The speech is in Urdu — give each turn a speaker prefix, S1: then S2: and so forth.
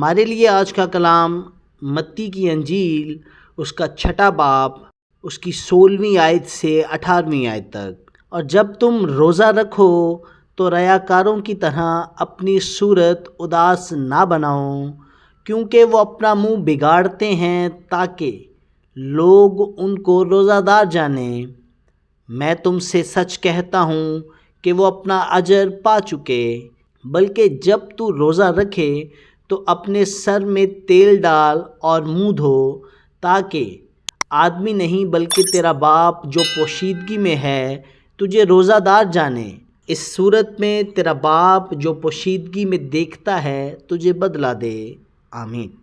S1: ہمارے لیے آج کا کلام متی کی انجیل اس کا 6 باب اس کی 16ویں آیت سے 18ویں آیت تک۔ اور جب تم روزہ رکھو تو ریاکاروں کی طرح اپنی صورت اداس نہ بناؤ، کیونکہ وہ اپنا منہ بگاڑتے ہیں تاکہ لوگ ان کو روزہ دار جانیں۔ میں تم سے سچ کہتا ہوں کہ وہ اپنا اجر پا چکے۔ بلکہ جب تو روزہ رکھے تو اپنے سر میں تیل ڈال اور منہ دھو، تاکہ آدمی نہیں بلکہ تیرا باپ جو پوشیدگی میں ہے تجھے روزہ دار جانے۔ اس صورت میں تیرا باپ جو پوشیدگی میں دیکھتا ہے تجھے بدلہ دے۔ آمین۔